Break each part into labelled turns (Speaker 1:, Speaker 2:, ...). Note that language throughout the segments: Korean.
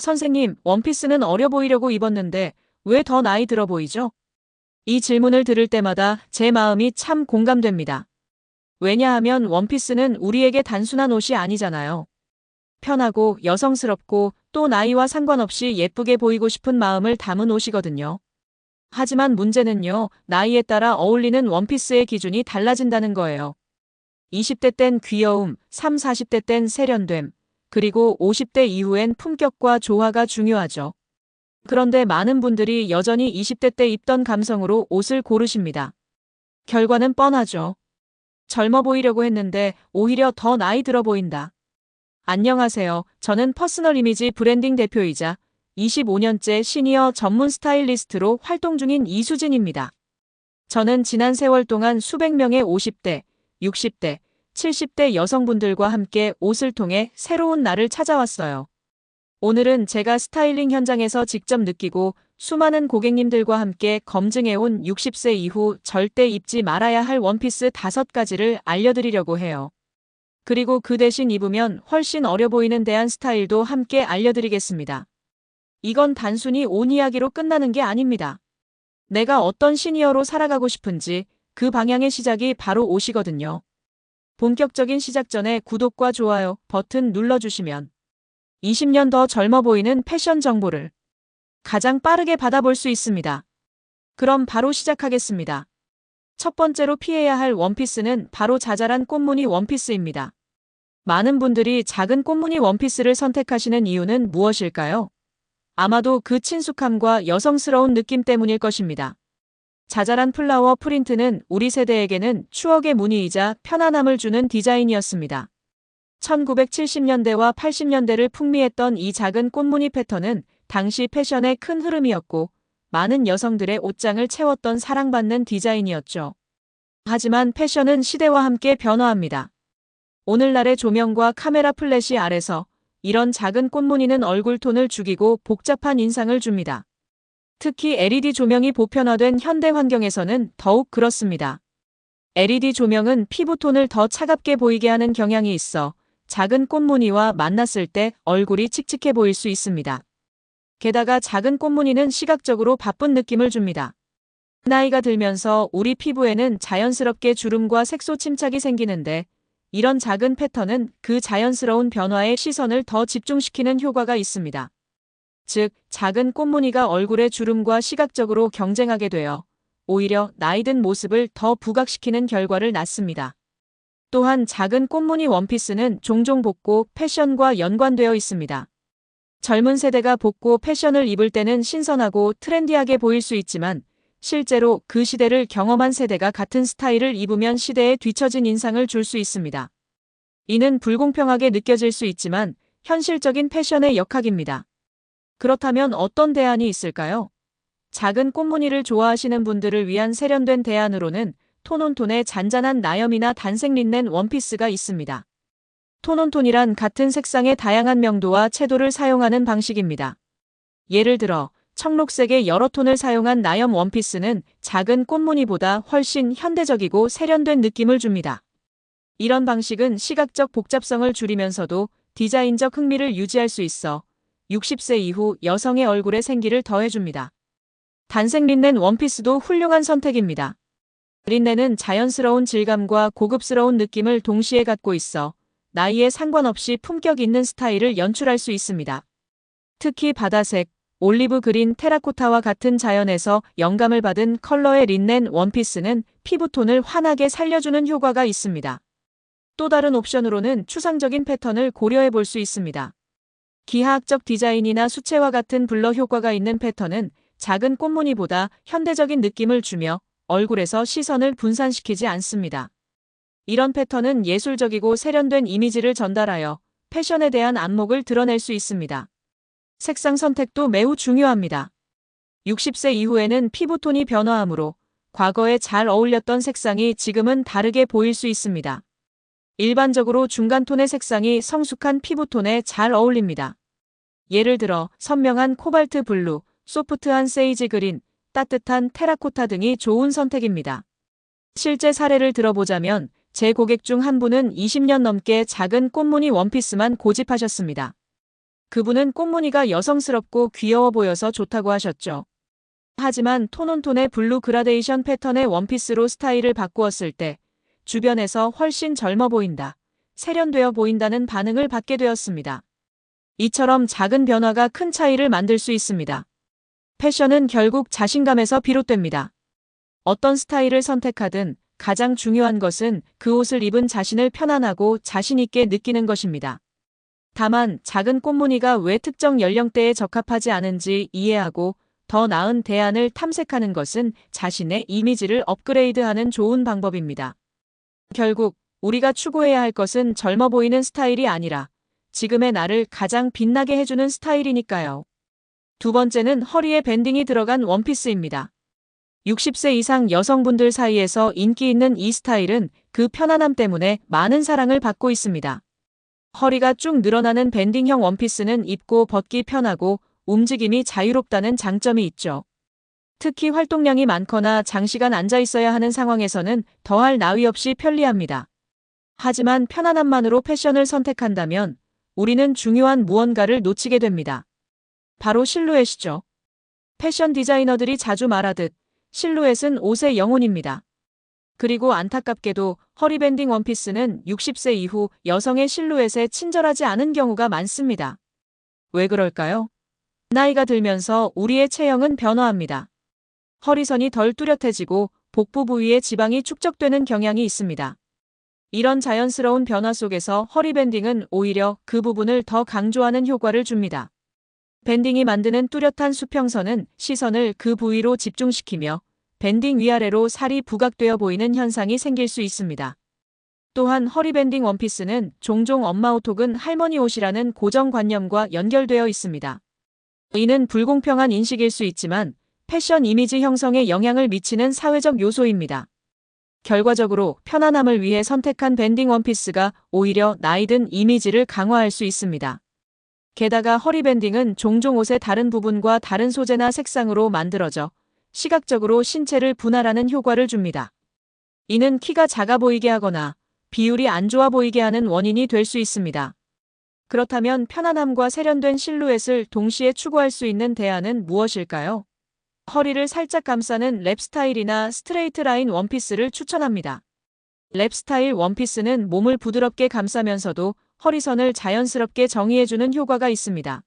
Speaker 1: 선생님, 원피스는 어려 보이려고 입었는데 왜 더 나이 들어 보이죠? 이 질문을 들을 때마다 제 마음이 참 공감됩니다. 왜냐하면 원피스는 우리에게 단순한 옷이 아니잖아요. 편하고 여성스럽고 또 나이와 상관없이 예쁘게 보이고 싶은 마음을 담은 옷이거든요. 하지만 문제는요, 나이에 따라 어울리는 원피스의 기준이 달라진다는 거예요. 20대 땐 귀여움, 3, 40대 땐 세련됨, 그리고 50대 이후엔 품격과 조화가 중요하죠. 그런데 많은 분들이 여전히 20대 때 입던 감성으로 옷을 고르십니다. 결과는 뻔하죠. 젊어 보이려고 했는데 오히려 더 나이 들어 보인다. 안녕하세요. 저는 퍼스널 이미지 브랜딩 대표이자 25년째 시니어 전문 스타일리스트로 활동 중인 이수진입니다. 저는 지난 세월 동안 수백 명의 50대, 60대, 70대 여성분들과 함께 옷을 통해 새로운 나를 찾아왔어요. 오늘은 제가 스타일링 현장에서 직접 느끼고 수많은 고객님들과 함께 검증해온 60세 이후 절대 입지 말아야 할 원피스 5가지를 알려드리려고 해요. 그리고 그 대신 입으면 훨씬 어려 보이는 대한 스타일도 함께 알려드리겠습니다. 이건 단순히 옷 이야기로 끝나는 게 아닙니다. 내가 어떤 시니어로 살아가고 싶은지 그 방향의 시작이 바로 옷이거든요. 본격적인 시작 전에 구독과 좋아요 버튼 눌러주시면 20년 더 젊어 보이는 패션 정보를 가장 빠르게 받아볼 수 있습니다. 그럼 바로 시작하겠습니다. 첫 번째로 피해야 할 원피스는 바로 자잘한 꽃무늬 원피스입니다. 많은 분들이 작은 꽃무늬 원피스를 선택하시는 이유는 무엇일까요? 아마도 그 친숙함과 여성스러운 느낌 때문일 것입니다. 자잘한 플라워 프린트는 우리 세대에게는 추억의 무늬이자 편안함을 주는 디자인이었습니다. 1970년대와 80년대를 풍미했던 이 작은 꽃무늬 패턴은 당시 패션의 큰 흐름이었고 많은 여성들의 옷장을 채웠던 사랑받는 디자인이었죠. 하지만 패션은 시대와 함께 변화합니다. 오늘날의 조명과 카메라 플래시 아래서 이런 작은 꽃무늬는 얼굴 톤을 죽이고 복잡한 인상을 줍니다. 특히 LED 조명이 보편화된 현대 환경에서는 더욱 그렇습니다. LED 조명은 피부톤을 더 차갑게 보이게 하는 경향이 있어 작은 꽃무늬와 만났을 때 얼굴이 칙칙해 보일 수 있습니다. 게다가 작은 꽃무늬는 시각적으로 바쁜 느낌을 줍니다. 나이가 들면서 우리 피부에는 자연스럽게 주름과 색소 침착이 생기는데 이런 작은 패턴은 그 자연스러운 변화에 시선을 더 집중시키는 효과가 있습니다. 즉, 작은 꽃무늬가 얼굴의 주름과 시각적으로 경쟁하게 되어 오히려 나이든 모습을 더 부각시키는 결과를 낳습니다. 또한 작은 꽃무늬 원피스는 종종 복고 패션과 연관되어 있습니다. 젊은 세대가 복고 패션을 입을 때는 신선하고 트렌디하게 보일 수 있지만 실제로 그 시대를 경험한 세대가 같은 스타일을 입으면 시대에 뒤처진 인상을 줄 수 있습니다. 이는 불공평하게 느껴질 수 있지만 현실적인 패션의 역학입니다. 그렇다면 어떤 대안이 있을까요? 작은 꽃무늬를 좋아하시는 분들을 위한 세련된 대안으로는 톤온톤의 잔잔한 나염이나 단색 린넨 원피스가 있습니다. 톤온톤이란 같은 색상의 다양한 명도와 채도를 사용하는 방식입니다. 예를 들어 청록색의 여러 톤을 사용한 나염 원피스는 작은 꽃무늬보다 훨씬 현대적이고 세련된 느낌을 줍니다. 이런 방식은 시각적 복잡성을 줄이면서도 디자인적 흥미를 유지할 수 있어 60세 이후 여성의 얼굴에 생기를 더해줍니다. 단색 린넨 원피스도 훌륭한 선택입니다. 린넨은 자연스러운 질감과 고급스러운 느낌을 동시에 갖고 있어 나이에 상관없이 품격 있는 스타일을 연출할 수 있습니다. 특히 바다색, 올리브 그린, 테라코타와 같은 자연에서 영감을 받은 컬러의 린넨 원피스는 피부톤을 환하게 살려주는 효과가 있습니다. 또 다른 옵션으로는 추상적인 패턴을 고려해 볼 수 있습니다. 기하학적 디자인이나 수채화 같은 블러 효과가 있는 패턴은 작은 꽃무늬보다 현대적인 느낌을 주며 얼굴에서 시선을 분산시키지 않습니다. 이런 패턴은 예술적이고 세련된 이미지를 전달하여 패션에 대한 안목을 드러낼 수 있습니다. 색상 선택도 매우 중요합니다. 60세 이후에는 피부톤이 변화하므로 과거에 잘 어울렸던 색상이 지금은 다르게 보일 수 있습니다. 일반적으로 중간톤의 색상이 성숙한 피부톤에 잘 어울립니다. 예를 들어 선명한 코발트 블루, 소프트한 세이지 그린, 따뜻한 테라코타 등이 좋은 선택입니다. 실제 사례를 들어보자면 제 고객 중 한 분은 20년 넘게 작은 꽃무늬 원피스만 고집하셨습니다. 그분은 꽃무늬가 여성스럽고 귀여워 보여서 좋다고 하셨죠. 하지만 톤온톤의 블루 그라데이션 패턴의 원피스로 스타일을 바꾸었을 때 주변에서 훨씬 젊어 보인다, 세련되어 보인다는 반응을 받게 되었습니다. 이처럼 작은 변화가 큰 차이를 만들 수 있습니다. 패션은 결국 자신감에서 비롯됩니다. 어떤 스타일을 선택하든 가장 중요한 것은 그 옷을 입은 자신을 편안하고 자신 있게 느끼는 것입니다. 다만 작은 꽃무늬가 왜 특정 연령대에 적합하지 않은지 이해하고 더 나은 대안을 탐색하는 것은 자신의 이미지를 업그레이드하는 좋은 방법입니다. 결국 우리가 추구해야 할 것은 젊어 보이는 스타일이 아니라 지금의 나를 가장 빛나게 해주는 스타일이니까요. 두 번째는 허리에 밴딩이 들어간 원피스입니다. 60세 이상 여성분들 사이에서 인기 있는 이 스타일은 그 편안함 때문에 많은 사랑을 받고 있습니다. 허리가 쭉 늘어나는 밴딩형 원피스는 입고 벗기 편하고 움직임이 자유롭다는 장점이 있죠. 특히 활동량이 많거나 장시간 앉아 있어야 하는 상황에서는 더할 나위 없이 편리합니다. 하지만 편안함만으로 패션을 선택한다면 우리는 중요한 무언가를 놓치게 됩니다. 바로 실루엣이죠. 패션 디자이너들이 자주 말하듯 실루엣은 옷의 영혼입니다. 그리고 안타깝게도 허리 밴딩 원피스는 60세 이후 여성의 실루엣에 친절하지 않은 경우가 많습니다. 왜 그럴까요? 나이가 들면서 우리의 체형은 변화합니다. 허리선이 덜 뚜렷해지고 복부 부위에 지방이 축적되는 경향이 있습니다. 이런 자연스러운 변화 속에서 허리 밴딩은 오히려 그 부분을 더 강조하는 효과를 줍니다. 밴딩이 만드는 뚜렷한 수평선은 시선을 그 부위로 집중시키며 밴딩 위아래로 살이 부각되어 보이는 현상이 생길 수 있습니다. 또한 허리 밴딩 원피스는 종종 엄마 옷 혹은 할머니 옷이라는 고정관념과 연결되어 있습니다. 이는 불공평한 인식일 수 있지만 패션 이미지 형성에 영향을 미치는 사회적 요소입니다. 결과적으로 편안함을 위해 선택한 밴딩 원피스가 오히려 나이든 이미지를 강화할 수 있습니다. 게다가 허리 밴딩은 종종 옷의 다른 부분과 다른 소재나 색상으로 만들어져 시각적으로 신체를 분할하는 효과를 줍니다. 이는 키가 작아 보이게 하거나 비율이 안 좋아 보이게 하는 원인이 될 수 있습니다. 그렇다면 편안함과 세련된 실루엣을 동시에 추구할 수 있는 대안은 무엇일까요? 허리를 살짝 감싸는 랩 스타일이나 스트레이트 라인 원피스를 추천합니다. 랩 스타일 원피스는 몸을 부드럽게 감싸면서도 허리선을 자연스럽게 정의해주는 효과가 있습니다.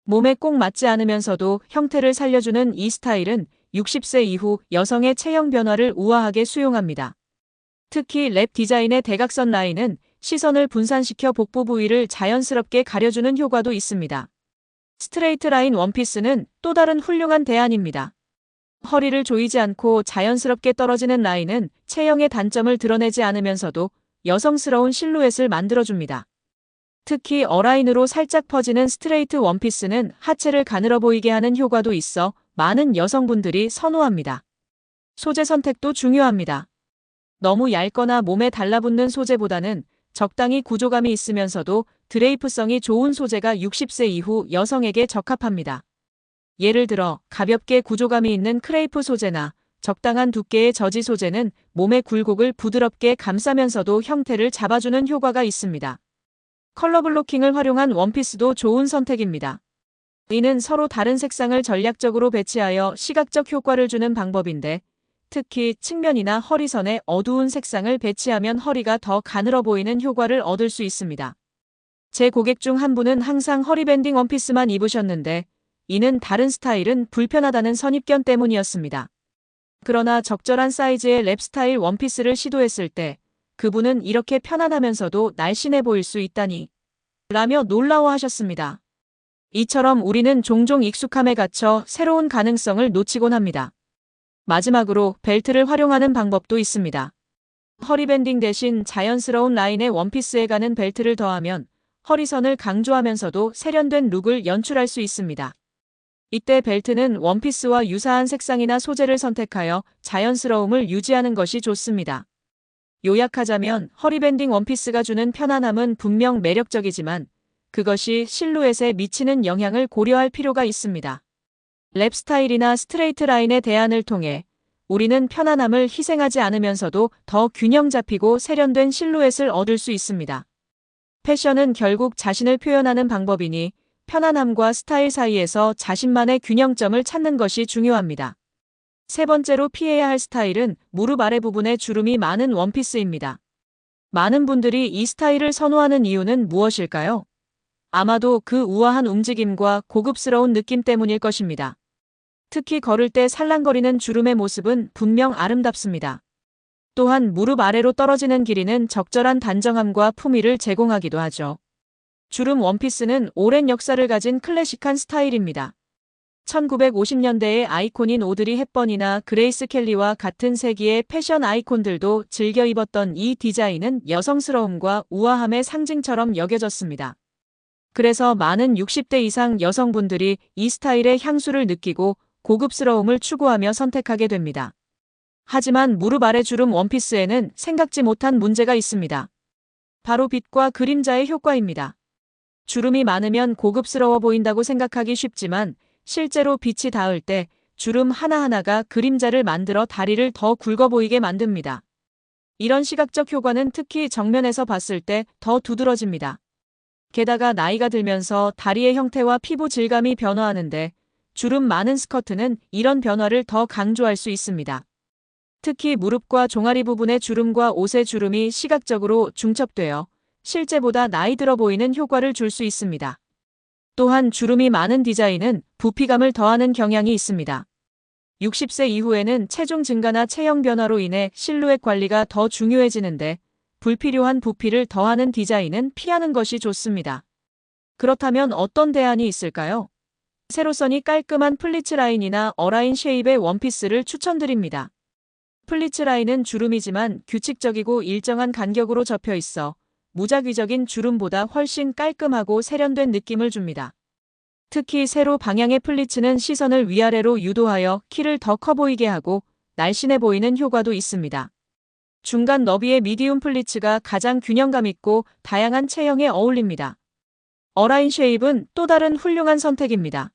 Speaker 1: 몸에 꼭 맞지 않으면서도 형태를 살려주는 이 스타일은 60세 이후 여성의 체형 변화를 우아하게 수용합니다. 특히 랩 디자인의 대각선 라인은 시선을 분산시켜 복부 부위를 자연스럽게 가려주는 효과도 있습니다. 스트레이트 라인 원피스는 또 다른 훌륭한 대안입니다. 허리를 조이지 않고 자연스럽게 떨어지는 라인은 체형의 단점을 드러내지 않으면서도 여성스러운 실루엣을 만들어줍니다. 특히 어라인으로 살짝 퍼지는 스트레이트 원피스는 하체를 가늘어 보이게 하는 효과도 있어 많은 여성분들이 선호합니다. 소재 선택도 중요합니다. 너무 얇거나 몸에 달라붙는 소재보다는 적당히 구조감이 있으면서도 드레이프성이 좋은 소재가 60세 이후 여성에게 적합합니다. 예를 들어 가볍게 구조감이 있는 크레이프 소재나 적당한 두께의 저지 소재는 몸의 굴곡을 부드럽게 감싸면서도 형태를 잡아주는 효과가 있습니다. 컬러 블로킹을 활용한 원피스도 좋은 선택입니다. 이는 서로 다른 색상을 전략적으로 배치하여 시각적 효과를 주는 방법인데 특히 측면이나 허리선에 어두운 색상을 배치하면 허리가 더 가늘어 보이는 효과를 얻을 수 있습니다. 제 고객 중 한 분은 항상 허리 밴딩 원피스만 입으셨는데 이는 다른 스타일은 불편하다는 선입견 때문이었습니다. 그러나 적절한 사이즈의 랩 스타일 원피스를 시도했을 때 그분은 이렇게 편안하면서도 날씬해 보일 수 있다니 라며 놀라워하셨습니다. 이처럼 우리는 종종 익숙함에 갇혀 새로운 가능성을 놓치곤 합니다. 마지막으로 벨트를 활용하는 방법도 있습니다. 허리 밴딩 대신 자연스러운 라인의 원피스에 가는 벨트를 더하면 허리선을 강조하면서도 세련된 룩을 연출할 수 있습니다. 이때 벨트는 원피스와 유사한 색상이나 소재를 선택하여 자연스러움을 유지하는 것이 좋습니다. 요약하자면 허리 밴딩 원피스가 주는 편안함은 분명 매력적이지만 그것이 실루엣에 미치는 영향을 고려할 필요가 있습니다. 랩 스타일이나 스트레이트 라인의 대안을 통해 우리는 편안함을 희생하지 않으면서도 더 균형 잡히고 세련된 실루엣을 얻을 수 있습니다. 패션은 결국 자신을 표현하는 방법이니 편안함과 스타일 사이에서 자신만의 균형점을 찾는 것이 중요합니다. 세 번째로 피해야 할 스타일은 무릎 아래 부분에 주름이 많은 원피스입니다. 많은 분들이 이 스타일을 선호하는 이유는 무엇일까요? 아마도 그 우아한 움직임과 고급스러운 느낌 때문일 것입니다. 특히 걸을 때 살랑거리는 주름의 모습은 분명 아름답습니다. 또한 무릎 아래로 떨어지는 길이는 적절한 단정함과 품위를 제공하기도 하죠. 주름 원피스는 오랜 역사를 가진 클래식한 스타일입니다. 1950년대의 아이콘인 오드리 헵번이나 그레이스 켈리와 같은 세기의 패션 아이콘들도 즐겨 입었던 이 디자인은 여성스러움과 우아함의 상징처럼 여겨졌습니다. 그래서 많은 60대 이상 여성분들이 이 스타일의 향수를 느끼고 고급스러움을 추구하며 선택하게 됩니다. 하지만 무릎 아래 주름 원피스에는 생각지 못한 문제가 있습니다. 바로 빛과 그림자의 효과입니다. 주름이 많으면 고급스러워 보인다고 생각하기 쉽지만 실제로 빛이 닿을 때 주름 하나하나가 그림자를 만들어 다리를 더 굵어 보이게 만듭니다. 이런 시각적 효과는 특히 정면에서 봤을 때 더 두드러집니다. 게다가 나이가 들면서 다리의 형태와 피부 질감이 변화하는데 주름 많은 스커트는 이런 변화를 더 강조할 수 있습니다. 특히 무릎과 종아리 부분의 주름과 옷의 주름이 시각적으로 중첩되어 실제보다 나이 들어 보이는 효과를 줄 수 있습니다. 또한 주름이 많은 디자인은 부피감을 더하는 경향이 있습니다. 60세 이후에는 체중 증가나 체형 변화로 인해 실루엣 관리가 더 중요해지는데 불필요한 부피를 더하는 디자인은 피하는 것이 좋습니다. 그렇다면 어떤 대안이 있을까요? 세로선이 깔끔한 플리츠 라인이나 어라인 쉐입의 원피스를 추천드립니다. 플리츠 라인은 주름이지만 규칙적이고 일정한 간격으로 접혀 있어 무작위적인 주름보다 훨씬 깔끔하고 세련된 느낌을 줍니다. 특히 세로 방향의 플리츠는 시선을 위아래로 유도하여 키를 더 커 보이게 하고 날씬해 보이는 효과도 있습니다. 중간 너비의 미디움 플리츠가 가장 균형감 있고 다양한 체형에 어울립니다. 어라인 쉐입은 또 다른 훌륭한 선택입니다.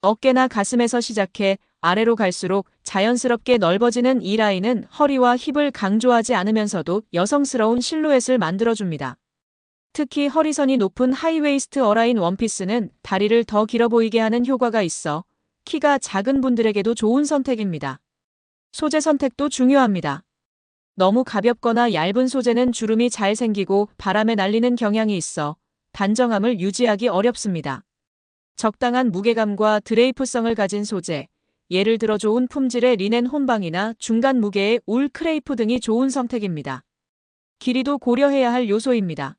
Speaker 1: 어깨나 가슴에서 시작해 아래로 갈수록 자연스럽게 넓어지는 이 라인은 허리와 힙을 강조하지 않으면서도 여성스러운 실루엣을 만들어줍니다. 특히 허리선이 높은 하이웨이스트 어라인 원피스는 다리를 더 길어 보이게 하는 효과가 있어 키가 작은 분들에게도 좋은 선택입니다. 소재 선택도 중요합니다. 너무 가볍거나 얇은 소재는 주름이 잘 생기고 바람에 날리는 경향이 있어 단정함을 유지하기 어렵습니다. 적당한 무게감과 드레이프성을 가진 소재, 예를 들어 좋은 품질의 리넨 혼방이나 중간 무게의 울 크레이프 등이 좋은 선택입니다. 길이도 고려해야 할 요소입니다.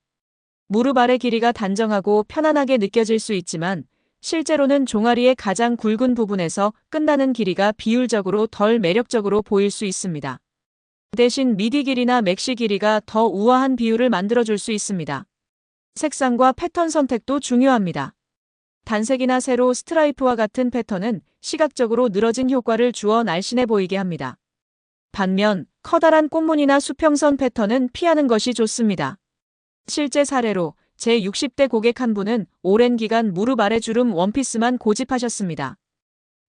Speaker 1: 무릎 아래 길이가 단정하고 편안하게 느껴질 수 있지만 실제로는 종아리의 가장 굵은 부분에서 끝나는 길이가 비율적으로 덜 매력적으로 보일 수 있습니다. 대신 미디 길이나 맥시 길이가 더 우아한 비율을 만들어줄 수 있습니다. 색상과 패턴 선택도 중요합니다. 단색이나 세로, 스트라이프와 같은 패턴은 시각적으로 늘어진 효과를 주어 날씬해 보이게 합니다. 반면 커다란 꽃무늬나 수평선 패턴은 피하는 것이 좋습니다. 실제 사례로 제 60대 고객 한 분은 오랜 기간 무릎 아래 주름 원피스만 고집하셨습니다.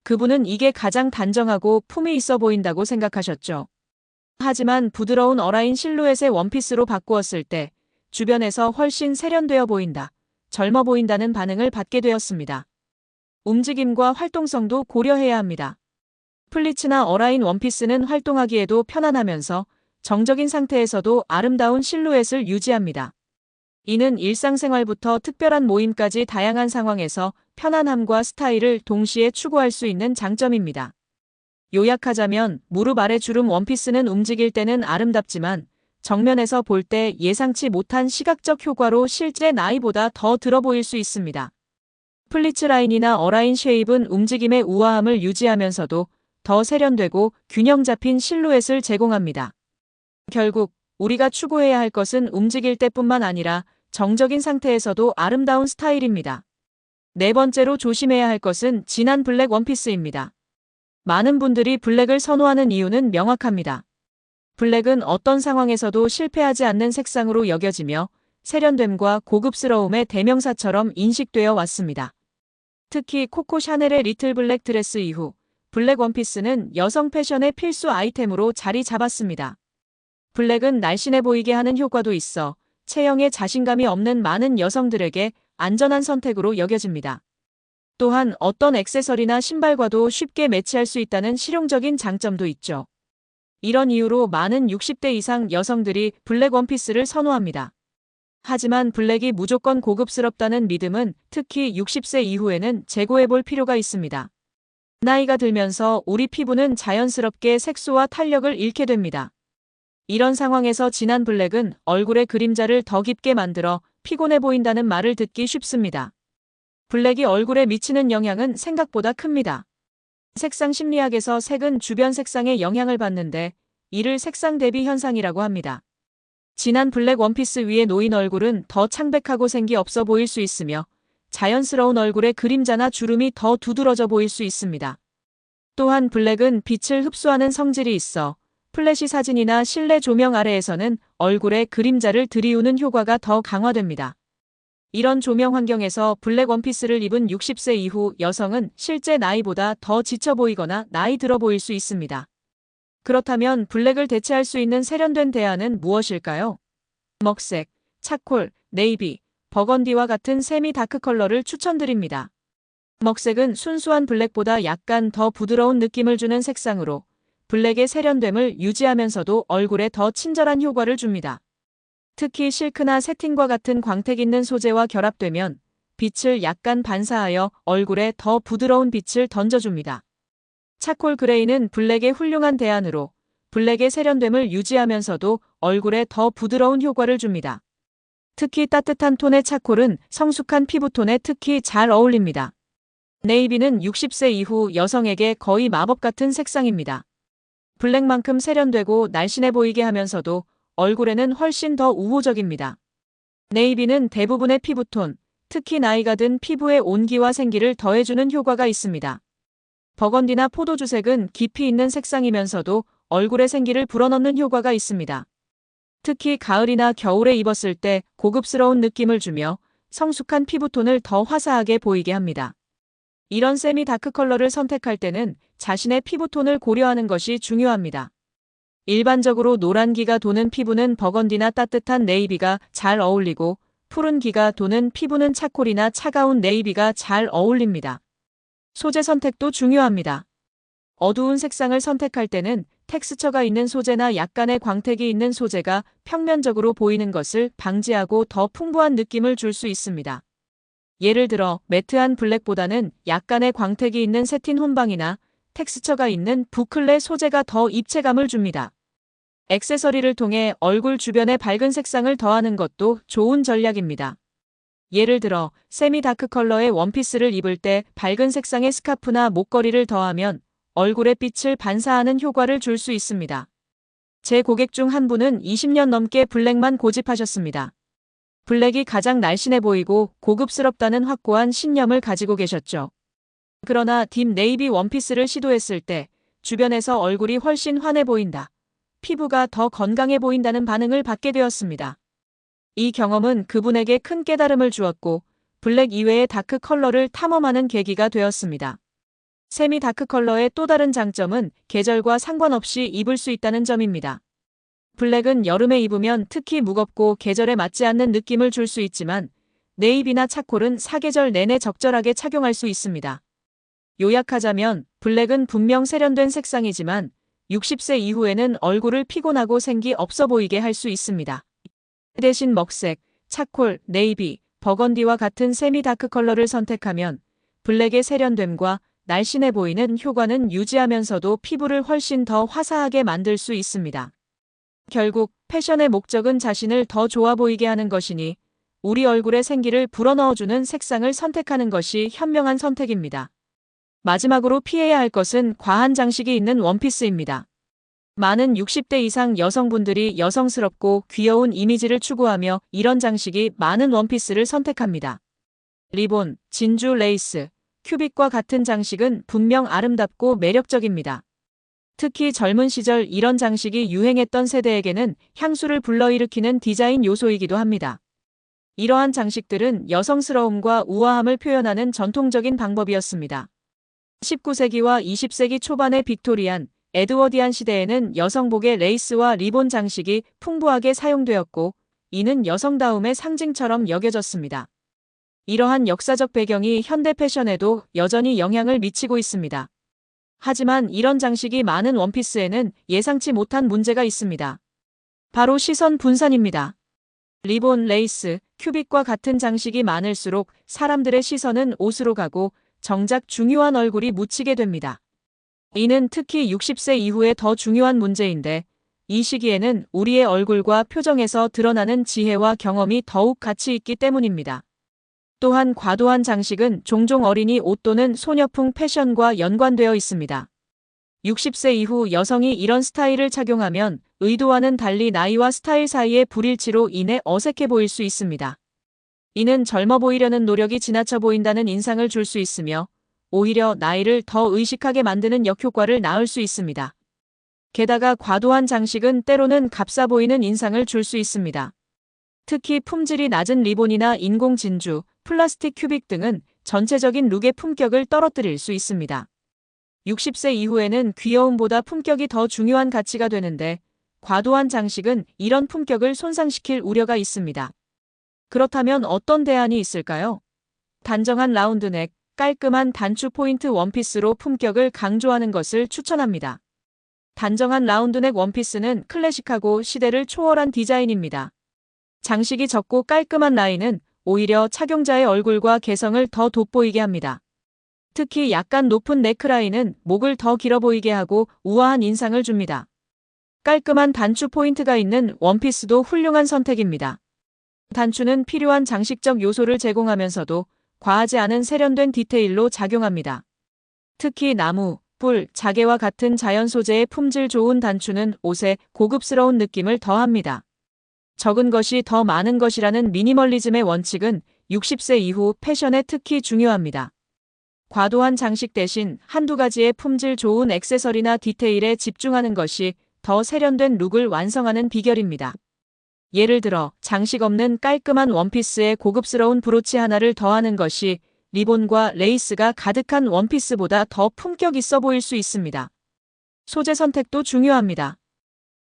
Speaker 1: 그분은 이게 가장 단정하고 품이 있어 보인다고 생각하셨죠. 하지만 부드러운 어라인 실루엣의 원피스로 바꾸었을 때 주변에서 훨씬 세련되어 보인다, 젊어 보인다는 반응을 받게 되었습니다. 움직임과 활동성도 고려해야 합니다. 플리츠나 어라인 원피스는 활동하기에도 편안하면서 정적인 상태에서도 아름다운 실루엣을 유지합니다. 이는 일상생활부터 특별한 모임까지 다양한 상황에서 편안함과 스타일을 동시에 추구할 수 있는 장점입니다. 요약하자면 무릎 아래 주름 원피스는 움직일 때는 아름답지만 정면에서 볼 때 예상치 못한 시각적 효과로 실제 나이보다 더 들어 보일 수 있습니다. 플리츠 라인이나 어라인 쉐입은 움직임의 우아함을 유지하면서도 더 세련되고 균형 잡힌 실루엣을 제공합니다. 결국 우리가 추구해야 할 것은 움직일 때뿐만 아니라 정적인 상태에서도 아름다운 스타일입니다. 네 번째로 조심해야 할 것은 진한 블랙 원피스입니다. 많은 분들이 블랙을 선호하는 이유는 명확합니다. 블랙은 어떤 상황에서도 실패하지 않는 색상으로 여겨지며 세련됨과 고급스러움의 대명사처럼 인식되어 왔습니다. 특히 코코 샤넬의 리틀 블랙 드레스 이후 블랙 원피스는 여성 패션의 필수 아이템으로 자리 잡았습니다. 블랙은 날씬해 보이게 하는 효과도 있어 체형에 자신감이 없는 많은 여성들에게 안전한 선택으로 여겨집니다. 또한 어떤 액세서리나 신발과도 쉽게 매치할 수 있다는 실용적인 장점도 있죠. 이런 이유로 많은 60대 이상 여성들이 블랙 원피스를 선호합니다. 하지만 블랙이 무조건 고급스럽다는 믿음은 특히 60세 이후에는 재고해 볼 필요가 있습니다. 나이가 들면서 우리 피부는 자연스럽게 색소와 탄력을 잃게 됩니다. 이런 상황에서 진한 블랙은 얼굴의 그림자를 더 깊게 만들어 피곤해 보인다는 말을 듣기 쉽습니다. 블랙이 얼굴에 미치는 영향은 생각보다 큽니다. 색상 심리학에서 색은 주변 색상에 영향을 받는데 이를 색상 대비 현상이라고 합니다. 진한 블랙 원피스 위에 놓인 얼굴은 더 창백하고 생기 없어 보일 수 있으며 자연스러운 얼굴의 그림자나 주름이 더 두드러져 보일 수 있습니다. 또한 블랙은 빛을 흡수하는 성질이 있어 플래시 사진이나 실내 조명 아래에서는 얼굴에 그림자를 들이우는 효과가 더 강화됩니다. 이런 조명 환경에서 블랙 원피스를 입은 60세 이후 여성은 실제 나이보다 더 지쳐 보이거나 나이 들어 보일 수 있습니다. 그렇다면 블랙을 대체할 수 있는 세련된 대안은 무엇일까요? 먹색, 차콜, 네이비, 버건디와 같은 세미 다크 컬러를 추천드립니다. 먹색은 순수한 블랙보다 약간 더 부드러운 느낌을 주는 색상으로 블랙의 세련됨을 유지하면서도 얼굴에 더 친절한 효과를 줍니다. 특히 실크나 세틴과 같은 광택 있는 소재와 결합되면 빛을 약간 반사하여 얼굴에 더 부드러운 빛을 던져줍니다. 차콜 그레이는 블랙의 훌륭한 대안으로 블랙의 세련됨을 유지하면서도 얼굴에 더 부드러운 효과를 줍니다. 특히 따뜻한 톤의 차콜은 성숙한 피부톤에 특히 잘 어울립니다. 네이비는 60세 이후 여성에게 거의 마법 같은 색상입니다. 블랙만큼 세련되고 날씬해 보이게 하면서도 얼굴에는 훨씬 더 우호적입니다. 네이비는 대부분의 피부톤, 특히 나이가 든 피부의 온기와 생기를 더해주는 효과가 있습니다. 버건디나 포도주색은 깊이 있는 색상이면서도 얼굴의 생기를 불어넣는 효과가 있습니다. 특히 가을이나 겨울에 입었을 때 고급스러운 느낌을 주며 성숙한 피부톤을 더 화사하게 보이게 합니다. 이런 세미 다크 컬러를 선택할 때는 자신의 피부톤을 고려하는 것이 중요합니다. 일반적으로 노란 기가 도는 피부는 버건디나 따뜻한 네이비가 잘 어울리고 푸른 기가 도는 피부는 차콜이나 차가운 네이비가 잘 어울립니다. 소재 선택도 중요합니다. 어두운 색상을 선택할 때는 텍스처가 있는 소재나 약간의 광택이 있는 소재가 평면적으로 보이는 것을 방지하고 더 풍부한 느낌을 줄 수 있습니다. 예를 들어 매트한 블랙보다는 약간의 광택이 있는 세틴 혼방이나 텍스처가 있는 부클레 소재가 더 입체감을 줍니다. 액세서리를 통해 얼굴 주변에 밝은 색상을 더하는 것도 좋은 전략입니다. 예를 들어 세미 다크 컬러의 원피스를 입을 때 밝은 색상의 스카프나 목걸이를 더하면 얼굴에 빛을 반사하는 효과를 줄 수 있습니다. 제 고객 중 한 분은 20년 넘게 블랙만 고집하셨습니다. 블랙이 가장 날씬해 보이고 고급스럽다는 확고한 신념을 가지고 계셨죠. 그러나 딥 네이비 원피스를 시도했을 때 주변에서 얼굴이 훨씬 환해 보인다. 피부가 더 건강해 보인다는 반응을 받게 되었습니다. 이 경험은 그분에게 큰 깨달음을 주었고 블랙 이외의 다크 컬러를 탐험하는 계기가 되었습니다. 세미 다크 컬러의 또 다른 장점은 계절과 상관없이 입을 수 있다는 점입니다. 블랙은 여름에 입으면 특히 무겁고 계절에 맞지 않는 느낌을 줄 수 있지만 네이비나 차콜은 사계절 내내 적절하게 착용할 수 있습니다. 요약하자면 블랙은 분명 세련된 색상이지만 60세 이후에는 얼굴을 피곤하고 생기 없어 보이게 할 수 있습니다. 대신 먹색, 차콜, 네이비, 버건디와 같은 세미 다크 컬러를 선택하면 블랙의 세련됨과 날씬해 보이는 효과는 유지하면서도 피부를 훨씬 더 화사하게 만들 수 있습니다. 결국 패션의 목적은 자신을 더 좋아 보이게 하는 것이니 우리 얼굴에 생기를 불어넣어주는 색상을 선택하는 것이 현명한 선택입니다. 마지막으로 피해야 할 것은 과한 장식이 있는 원피스입니다. 많은 60대 이상 여성분들이 여성스럽고 귀여운 이미지를 추구하며 이런 장식이 많은 원피스를 선택합니다. 리본, 진주 레이스, 큐빅과 같은 장식은 분명 아름답고 매력적입니다. 특히 젊은 시절 이런 장식이 유행했던 세대에게는 향수를 불러일으키는 디자인 요소이기도 합니다. 이러한 장식들은 여성스러움과 우아함을 표현하는 전통적인 방법이었습니다. 19세기와 20세기 초반의 빅토리안, 에드워디안 시대에는 여성복의 레이스와 리본 장식이 풍부하게 사용되었고 이는 여성다움의 상징처럼 여겨졌습니다. 이러한 역사적 배경이 현대 패션에도 여전히 영향을 미치고 있습니다. 하지만 이런 장식이 많은 원피스에는 예상치 못한 문제가 있습니다. 바로 시선 분산입니다. 리본, 레이스, 큐빅과 같은 장식이 많을수록 사람들의 시선은 옷으로 가고 정작 중요한 얼굴이 묻히게 됩니다. 이는 특히 60세 이후에 더 중요한 문제인데, 이 시기에는 우리의 얼굴과 표정에서 드러나는 지혜와 경험이 더욱 가치 있기 때문입니다. 또한 과도한 장식은 종종 어린이 옷 또는 소녀풍 패션과 연관되어 있습니다. 60세 이후 여성이 이런 스타일을 착용하면 의도와는 달리 나이와 스타일 사이의 불일치로 인해 어색해 보일 수 있습니다. 이는 젊어 보이려는 노력이 지나쳐 보인다는 인상을 줄 수 있으며 오히려 나이를 더 의식하게 만드는 역효과를 낳을 수 있습니다. 게다가 과도한 장식은 때로는 값싸 보이는 인상을 줄 수 있습니다. 특히 품질이 낮은 리본이나 인공 진주, 플라스틱 큐빅 등은 전체적인 룩의 품격을 떨어뜨릴 수 있습니다. 60세 이후에는 귀여움보다 품격이 더 중요한 가치가 되는데, 과도한 장식은 이런 품격을 손상시킬 우려가 있습니다. 그렇다면 어떤 대안이 있을까요? 단정한 라운드넥, 깔끔한 단추 포인트 원피스로 품격을 강조하는 것을 추천합니다. 단정한 라운드넥 원피스는 클래식하고 시대를 초월한 디자인입니다. 장식이 적고 깔끔한 라인은 오히려 착용자의 얼굴과 개성을 더 돋보이게 합니다. 특히 약간 높은 네크라인은 목을 더 길어 보이게 하고 우아한 인상을 줍니다. 깔끔한 단추 포인트가 있는 원피스도 훌륭한 선택입니다. 단추는 필요한 장식적 요소를 제공하면서도 과하지 않은 세련된 디테일로 작용합니다. 특히 나무, 뿔, 자개와 같은 자연 소재의 품질 좋은 단추는 옷에 고급스러운 느낌을 더합니다. 적은 것이 더 많은 것이라는 미니멀리즘의 원칙은 60세 이후 패션에 특히 중요합니다. 과도한 장식 대신 한두 가지의 품질 좋은 액세서리나 디테일에 집중하는 것이 더 세련된 룩을 완성하는 비결입니다. 예를 들어 장식 없는 깔끔한 원피스에 고급스러운 브로치 하나를 더하는 것이 리본과 레이스가 가득한 원피스보다 더 품격 있어 보일 수 있습니다. 소재 선택도 중요합니다.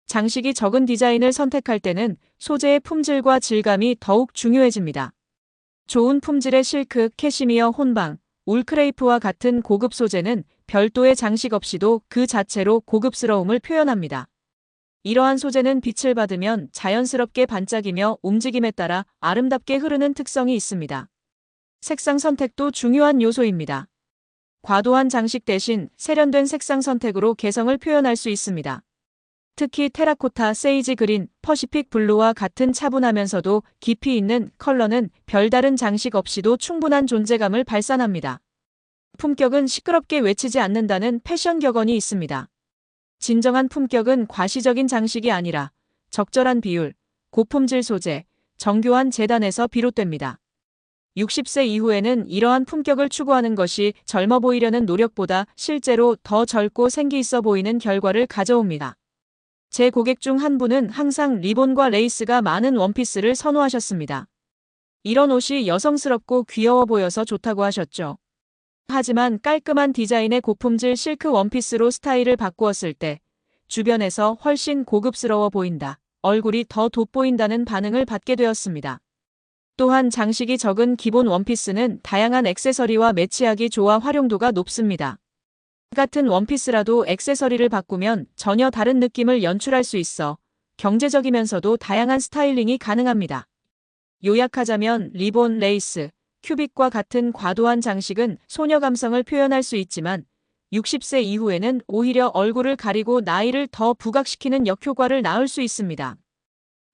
Speaker 1: 장식이 적은 디자인을 선택할 때는 소재의 품질과 질감이 더욱 중요해집니다. 좋은 품질의 실크, 캐시미어, 혼방, 울크레이프와 같은 고급 소재는 별도의 장식 없이도 그 자체로 고급스러움을 표현합니다. 이러한 소재는 빛을 받으면 자연스럽게 반짝이며 움직임에 따라 아름답게 흐르는 특성이 있습니다. 색상 선택도 중요한 요소입니다. 과도한 장식 대신 세련된 색상 선택으로 개성을 표현할 수 있습니다. 특히 테라코타, 세이지 그린, 퍼시픽 블루와 같은 차분하면서도 깊이 있는 컬러는 별다른 장식 없이도 충분한 존재감을 발산합니다. 품격은 시끄럽게 외치지 않는다는 패션 격언이 있습니다. 진정한 품격은 과시적인 장식이 아니라 적절한 비율, 고품질 소재, 정교한 재단에서 비롯됩니다. 60세 이후에는 이러한 품격을 추구하는 것이 젊어 보이려는 노력보다 실제로 더 젊고 생기 있어 보이는 결과를 가져옵니다. 제 고객 중 한 분은 항상 리본과 레이스가 많은 원피스를 선호하셨습니다. 이런 옷이 여성스럽고 귀여워 보여서 좋다고 하셨죠. 하지만 깔끔한 디자인의 고품질 실크 원피스로 스타일을 바꾸었을 때 주변에서 훨씬 고급스러워 보인다, 얼굴이 더 돋보인다는 반응을 받게 되었습니다. 또한 장식이 적은 기본 원피스는 다양한 액세서리와 매치하기 좋아 활용도가 높습니다. 같은 원피스라도 액세서리를 바꾸면 전혀 다른 느낌을 연출할 수 있어 경제적이면서도 다양한 스타일링이 가능합니다. 요약하자면 리본, 레이스, 큐빅과 같은 과도한 장식은 소녀 감성을 표현할 수 있지만 60세 이후에는 오히려 얼굴을 가리고 나이를 더 부각시키는 역효과를 낳을 수 있습니다.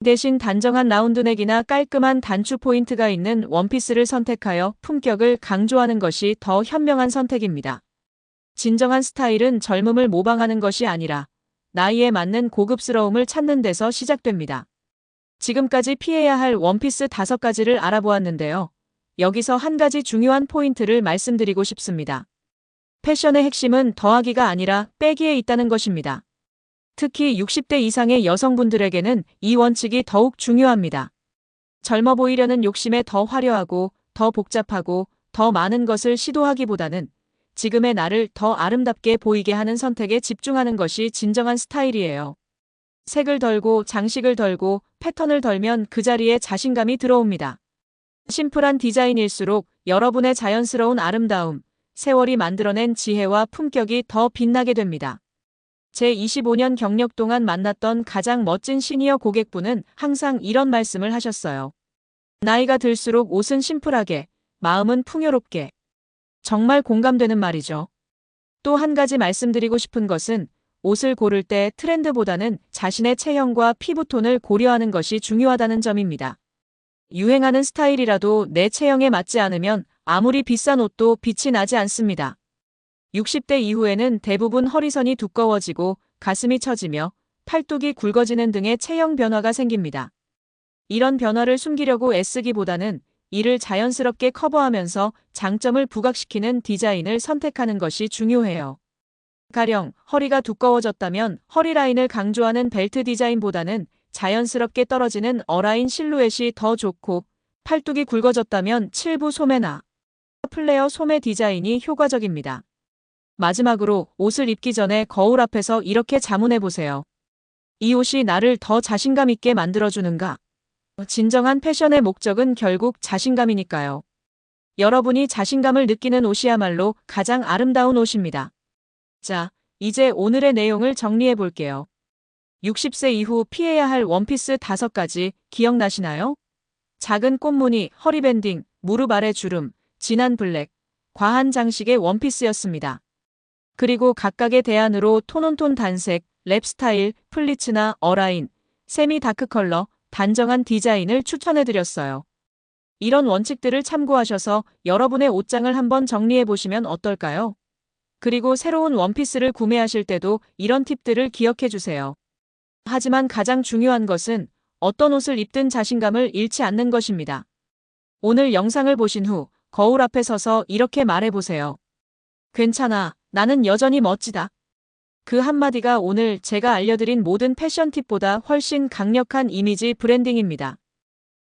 Speaker 1: 대신 단정한 라운드넥이나 깔끔한 단추 포인트가 있는 원피스를 선택하여 품격을 강조하는 것이 더 현명한 선택입니다. 진정한 스타일은 젊음을 모방하는 것이 아니라 나이에 맞는 고급스러움을 찾는 데서 시작됩니다. 지금까지 피해야 할 원피스 5가지를 알아보았는데요. 여기서 한 가지 중요한 포인트를 말씀드리고 싶습니다. 패션의 핵심은 더하기가 아니라 빼기에 있다는 것입니다. 특히 60대 이상의 여성분들에게는 이 원칙이 더욱 중요합니다. 젊어 보이려는 욕심에 더 화려하고, 더 복잡하고, 더 많은 것을 시도하기보다는 지금의 나를 더 아름답게 보이게 하는 선택에 집중하는 것이 진정한 스타일이에요. 색을 덜고 장식을 덜고 패턴을 덜면 그 자리에 자신감이 들어옵니다. 심플한 디자인일수록 여러분의 자연스러운 아름다움, 세월이 만들어낸 지혜와 품격이 더 빛나게 됩니다. 제 25년 경력 동안 만났던 가장 멋진 시니어 고객분은 항상 이런 말씀을 하셨어요. 나이가 들수록 옷은 심플하게, 마음은 풍요롭게. 정말 공감되는 말이죠. 또 한 가지 말씀드리고 싶은 것은 옷을 고를 때 트렌드보다는 자신의 체형과 피부톤을 고려하는 것이 중요하다는 점입니다. 유행하는 스타일이라도 내 체형에 맞지 않으면 아무리 비싼 옷도 빛이 나지 않습니다. 60대 이후에는 대부분 허리선이 두꺼워지고 가슴이 처지며 팔뚝이 굵어지는 등의 체형 변화가 생깁니다. 이런 변화를 숨기려고 애쓰기보다는 이를 자연스럽게 커버하면서 장점을 부각시키는 디자인을 선택하는 것이 중요해요. 가령 허리가 두꺼워졌다면 허리 라인을 강조하는 벨트 디자인보다는 자연스럽게 떨어지는 어라인 실루엣이 더 좋고, 팔뚝이 굵어졌다면 칠부 소매나 플레어 소매 디자인이 효과적입니다. 마지막으로 옷을 입기 전에 거울 앞에서 이렇게 자문해보세요. 이 옷이 나를 더 자신감 있게 만들어주는가? 진정한 패션의 목적은 결국 자신감이니까요. 여러분이 자신감을 느끼는 옷이야말로 가장 아름다운 옷입니다. 자, 이제 오늘의 내용을 정리해볼게요. 60세 이후 피해야 할 원피스 5가지 기억나시나요? 작은 꽃무늬, 허리밴딩, 무릎 아래 주름, 진한 블랙, 과한 장식의 원피스였습니다. 그리고 각각의 대안으로 톤온톤 단색, 랩 스타일, 플리츠나 어라인, 세미 다크 컬러, 단정한 디자인을 추천해드렸어요. 이런 원칙들을 참고하셔서 여러분의 옷장을 한번 정리해보시면 어떨까요? 그리고 새로운 원피스를 구매하실 때도 이런 팁들을 기억해주세요. 하지만 가장 중요한 것은 어떤 옷을 입든 자신감을 잃지 않는 것입니다. 오늘 영상을 보신 후 거울 앞에 서서 이렇게 말해보세요. 괜찮아, 나는 여전히 멋지다. 그 한마디가 오늘 제가 알려드린 모든 패션 팁보다 훨씬 강력한 이미지 브랜딩입니다.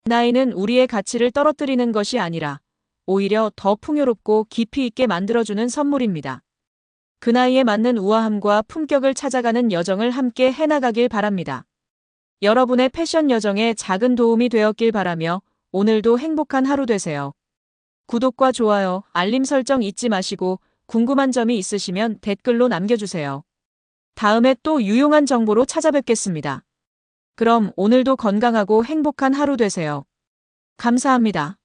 Speaker 1: 나이는 우리의 가치를 떨어뜨리는 것이 아니라 오히려 더 풍요롭고 깊이 있게 만들어주는 선물입니다. 그 나이에 맞는 우아함과 품격을 찾아가는 여정을 함께 해나가길 바랍니다. 여러분의 패션 여정에 작은 도움이 되었길 바라며 오늘도 행복한 하루 되세요. 구독과 좋아요, 알림 설정 잊지 마시고 궁금한 점이 있으시면 댓글로 남겨주세요. 다음에 또 유용한 정보로 찾아뵙겠습니다. 그럼 오늘도 건강하고 행복한 하루 되세요. 감사합니다.